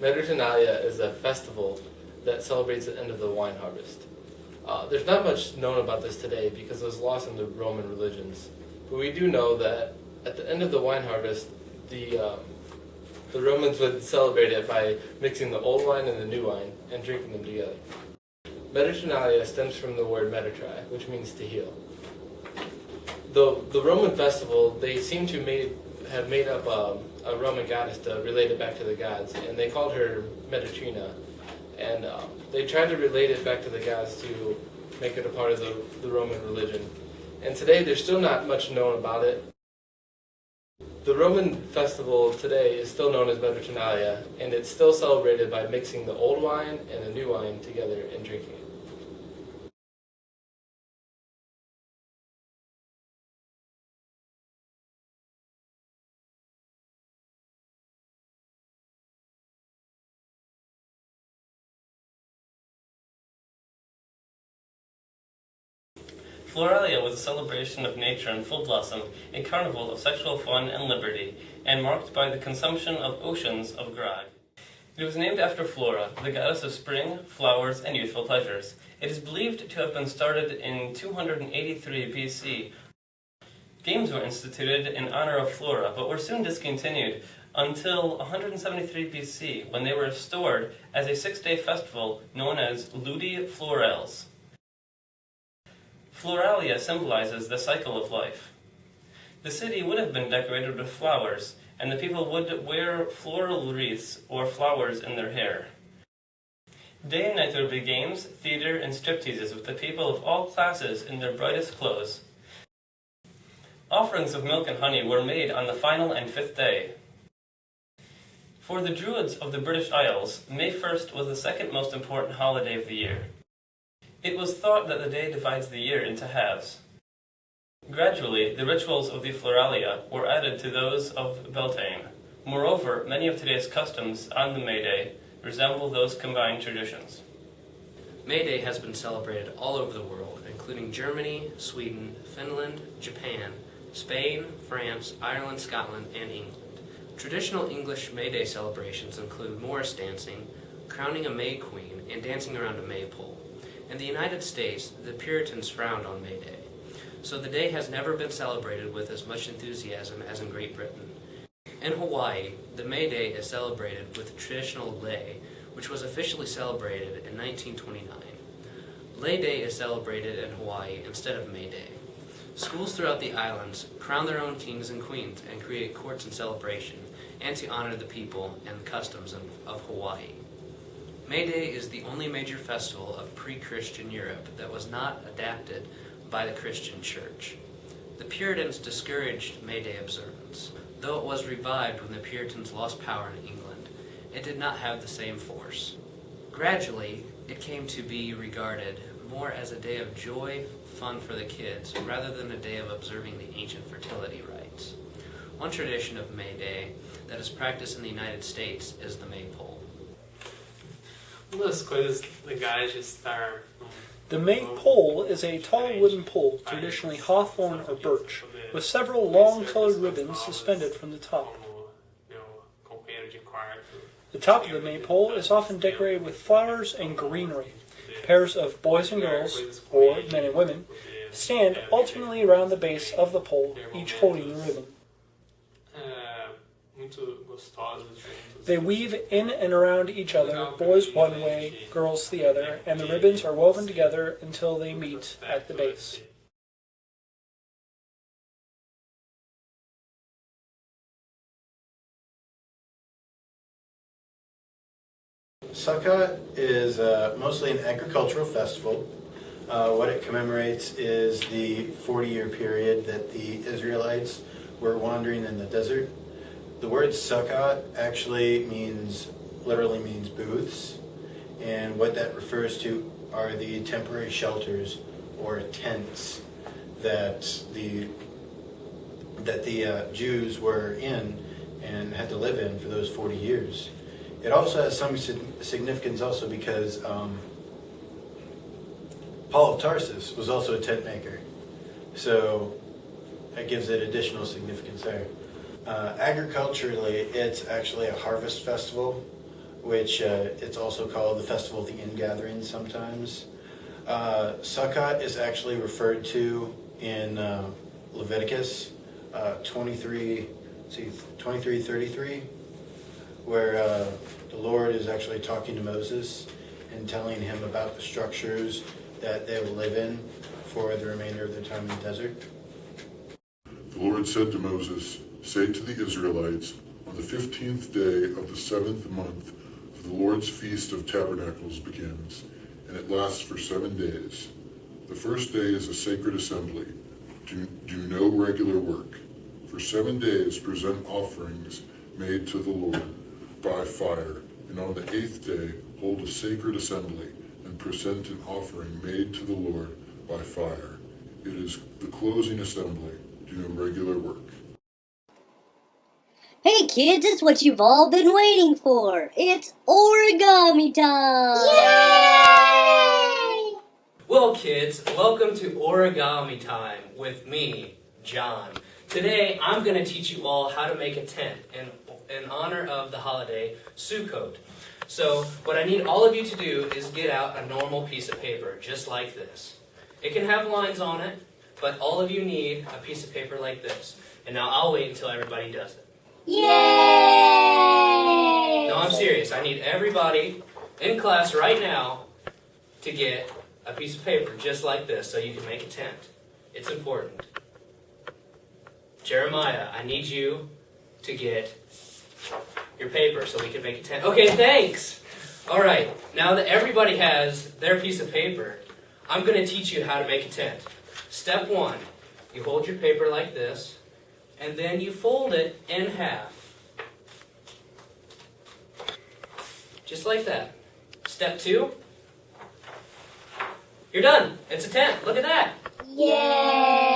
Meditrinalia is a festival that celebrates the end of the wine harvest. There's not much known about this today because it was lost in the Roman religions. But we do know that at the end of the wine harvest, the Romans would celebrate it by mixing the old wine and the new wine and drinking them together. Meditrinalia stems from the word meditri, which means to heal. The Roman festival, they seem to have made up a Roman goddess to relate it back to the gods, and they called her Meditrina. And they tried to relate it back to the gods to make it a part of the Roman religion. And today there's still not much known about it. The Roman festival today is still known as Meditrinalia, and it's still celebrated by mixing the old wine and the new wine together and drinking it. Floralia was a celebration of nature in full blossom, a carnival of sexual fun and liberty, and marked by the consumption of oceans of grog. It was named after Flora, the goddess of spring, flowers, and youthful pleasures. It is believed to have been started in 283 BC. Games were instituted in honor of Flora, but were soon discontinued until 173 BC, when they were restored as a 6-day festival known as Ludi Florales. Floralia symbolizes the cycle of life. The city would have been decorated with flowers, and the people would wear floral wreaths or flowers in their hair. Day and night there would be games, theater, and stripteases with the people of all classes in their brightest clothes. Offerings of milk and honey were made on the final and 5th day. For the Druids of the British Isles, May 1st was the second most important holiday of the year. It was thought that the day divides the year into halves. Gradually, the rituals of the Floralia were added to those of Beltane. Moreover, many of today's customs on the May Day resemble those combined traditions. May Day has been celebrated all over the world, including Germany, Sweden, Finland, Japan, Spain, France, Ireland, Scotland, and England. Traditional English May Day celebrations include Morris dancing, crowning a May Queen, and dancing around a maypole. In the United States, the Puritans frowned on May Day, so the day has never been celebrated with as much enthusiasm as in Great Britain. In Hawaii, the May Day is celebrated with the traditional lei, which was officially celebrated in 1929. Lei Day is celebrated in Hawaii instead of May Day. Schools throughout the islands crown their own kings and queens and create courts in celebration, and to honor the people and customs of Hawaii. May Day is the only major festival of pre-Christian Europe that was not adapted by the Christian Church. The Puritans discouraged May Day observance. Though it was revived when the Puritans lost power in England, it did not have the same force. Gradually, it came to be regarded more as a day of joy, fun for the kids, rather than a day of observing the ancient fertility rites. One tradition of May Day that is practiced in the United States is the maypole. Uma das coisas legais de estar The maypole is a tall wooden pole, traditionally hawthorn or birch, with several long colored ribbons suspended from the top. The top of the maypole is often decorated with flowers and greenery. Pairs of boys and girls, or men and women, stand alternately around the base of the pole, each holding the ribbon. They weave in and around each other, boys one way, girls the other, and the ribbons are woven together until they meet at the base. Sukkot is mostly an agricultural festival. What it commemorates is the 40-year period that the Israelites were wandering in the desert. The word Sukkot actually literally means booths, and what that refers to are the temporary shelters or tents that the Jews were in and had to live in for those 40 years. It also has some significance also because Paul of Tarsus was also a tent maker, so that gives it additional significance there. Agriculturally, it's actually a harvest festival which it's also called the Festival of the Ingathering sometimes. Sukkot is actually referred to in Leviticus 23:33, where the Lord is actually talking to Moses and telling him about the structures that they will live in for the remainder of their time in the desert. The Lord said to Moses, "Say to the Israelites, on the 15th day of the 7th month, the Lord's Feast of Tabernacles begins, and it lasts for 7 days. The first day is a sacred assembly. Do no regular work. For 7 days present offerings made to the Lord by fire, and on the 8th day hold a sacred assembly and present an offering made to the Lord by fire. It is the closing assembly. Do no regular work." Hey kids, it's what you've all been waiting for. It's origami time! Yay! Well, kids, welcome to Origami Time with me, John. Today, I'm going to teach you all how to make a tent in honor of the holiday Sukkot. So, what I need all of you to do is get out a normal piece of paper, just like this. It can have lines on it, but all of you need a piece of paper like this. And now I'll wait until everybody does it. Yay! No, I'm serious. I need everybody in class right now to get a piece of paper just like this so you can make a tent. It's important. Jeremiah, I need you to get your paper so we can make a tent. Okay, thanks. All right, now that everybody has their piece of paper, I'm going to teach you how to make a tent. Step 1, you hold your paper like this, and then you fold it in half. Just like that. Step 2, you're done. It's a tent. Look at that. Yay!